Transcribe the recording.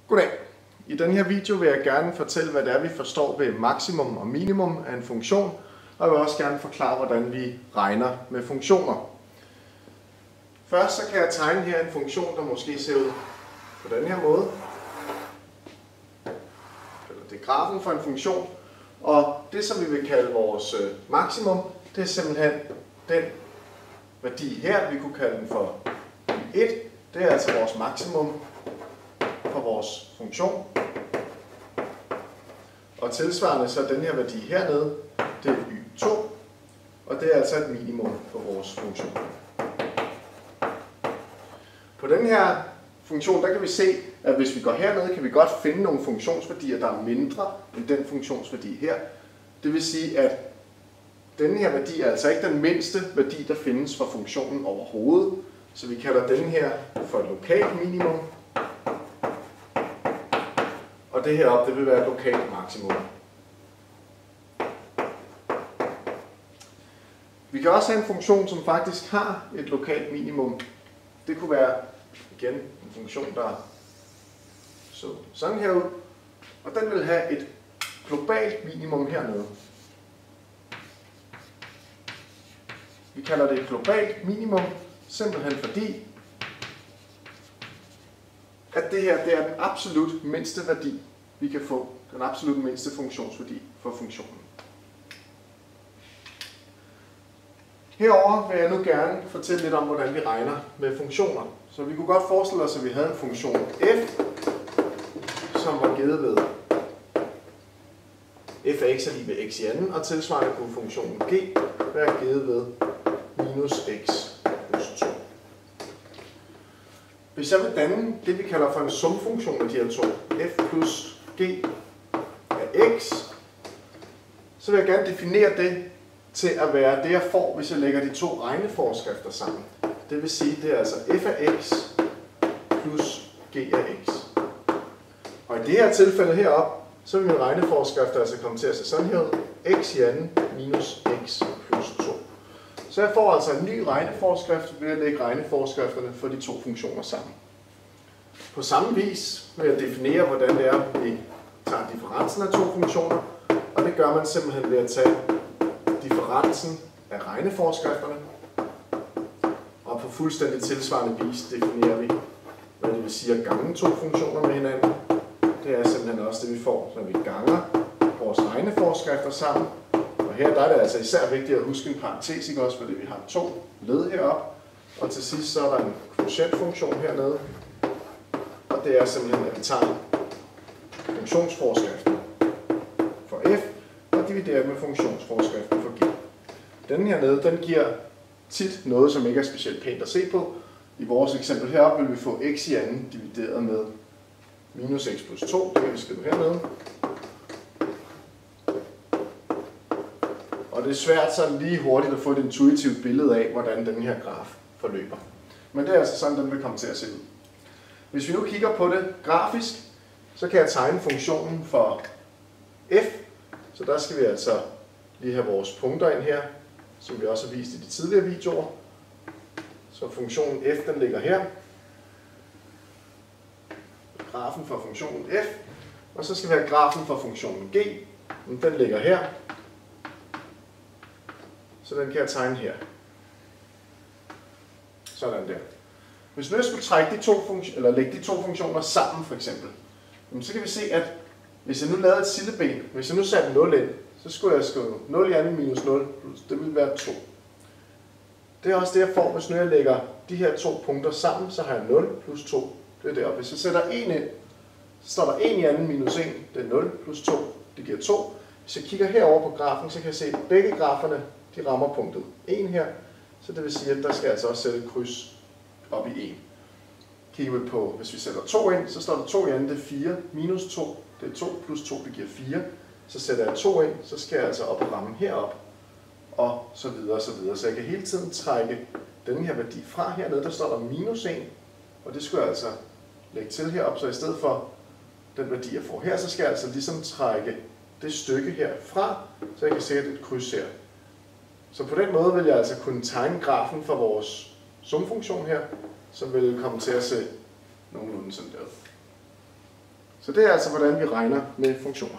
Goddag. I denne her video vil jeg gerne fortælle, hvad det er, vi forstår ved maksimum og minimum af en funktion, og jeg vil også gerne forklare, hvordan vi regner med funktioner. Først så kan jeg tegne her en funktion, der måske ser ud på den her måde. Det er grafen for en funktion, og det som vi vil kalde vores maksimum, det er simpelthen den værdi her, vi kunne kalde den for 1. Det er altså vores maksimum for vores funktion. Og tilsvarende så den her værdi hernede, det er y2, og det er altså et minimum for vores funktion. På den her funktion, der kan vi se, at hvis vi går hernede, kan vi godt finde nogle funktionsværdier, der er mindre end den funktionsværdi her. Det vil sige, at denne her værdi er altså ikke den mindste værdi, der findes for funktionen overhovedet. Så vi kalder denne her for et lokalt minimum. Og det heroppe, det vil være et lokalt maksimum. Vi kan også have en funktion, som faktisk har et lokalt minimum. Det kunne være, igen, en funktion, der så sådan her ud. Og den vil have et globalt minimum hernede. Vi kalder det et globalt minimum, simpelthen fordi, at det her det er den absolut mindste værdi, vi kan få. Den absolut mindste funktionsværdi for funktionen. Herover vil jeg nu gerne fortælle lidt om, hvordan vi regner med funktioner. Så vi kunne godt forestille os, at vi havde en funktion f, som var givet ved f af x er lige ved x i anden, og tilsvarende kunne funktionen g være givet ved minus x plus 2. Hvis jeg vil danne det, vi kalder for en sumfunktion af de her to, f plus g af x, så vil jeg gerne definere det til at være det, jeg får, hvis jeg lægger de to regneforskrifter sammen. Det vil sige, det er altså f af x plus g af x. Og i det her tilfælde heroppe, så vil min regneforskrift altså komme til at se sådan her ud. X i anden minus x plus 2. Så jeg får altså en ny regneforskrift ved at lægge regneforskrifterne for de to funktioner sammen. På samme vis vil jeg definere, hvordan det er, vi tager differensen af to funktioner, og det gør man simpelthen ved at tage differensen af regneforskrifterne, og på fuldstændig tilsvarende vis definerer vi, hvad det vil sige at gange to funktioner med hinanden. Det er simpelthen også det, vi får, når vi ganger vores regneforskrifter sammen. Og her der er det altså især vigtigt at huske en parentes, ikke også, fordi vi har to led heroppe, og til sidst så er der en quotientfunktion hernede, og det er simpelthen, at vi tager funktionsforskriften for f, og dividerer med funktionsforskriften for g. Denne hernede, den giver tit noget, som ikke er specielt pænt at se på. I vores eksempel heroppe vil vi få x i anden divideret med minus x plus 2, det kan vi skrive hernede. Og det er svært sådan lige hurtigt at få et intuitivt billede af, hvordan den her graf forløber. Men det er altså sådan, den vil komme til at se ud. Hvis vi nu kigger på det grafisk, så kan jeg tegne funktionen for f. Så der skal vi altså lige have vores punkter ind her, som vi også har vist i de tidligere videoer. Så funktionen f, den ligger her. Grafen for funktionen f. Og så skal vi have grafen for funktionen g. Den ligger her. Så den kan jeg tegne her. Sådan der. Hvis nu jeg skulle trække lægge de to funktioner sammen for eksempel, så kan vi se, at hvis jeg nu lavede et silleben, hvis jeg nu satte 0 ind, så skulle jeg skrive 0 i anden minus 0, det vil være 2. Det er også det, jeg får, hvis nu jeg lægger de her to punkter sammen, så har jeg 0 plus 2. Det er der. Hvis jeg sætter 1 ind, så står der 1 i anden minus 1, det er 0 plus 2, det giver 2. Hvis jeg kigger herover på grafen, så kan jeg se, at begge graferne de rammer punktet 1 her, så det vil sige, at der skal jeg altså også sætte et kryds op i 1. Kigger vi på, hvis vi sætter 2 ind, så står der 2 i anden, det er 4, minus 2, det er 2 plus 2, det giver 4. Så sætter jeg 2 ind, så skal jeg altså op og ramme herop, og så videre og så videre. Så jeg kan hele tiden trække denne her værdi fra hernede, der står der minus 1, og det skal jeg altså lægge til herop, så i stedet for den værdi, jeg får her, så skal jeg altså ligesom trække det stykke her fra, så jeg kan sætte et kryds her. Så på den måde vil jeg altså kunne tegne grafen for vores sumfunktion her, som vil komme til at se nogenlunde sådan der. Så det er altså, hvordan vi regner med funktioner.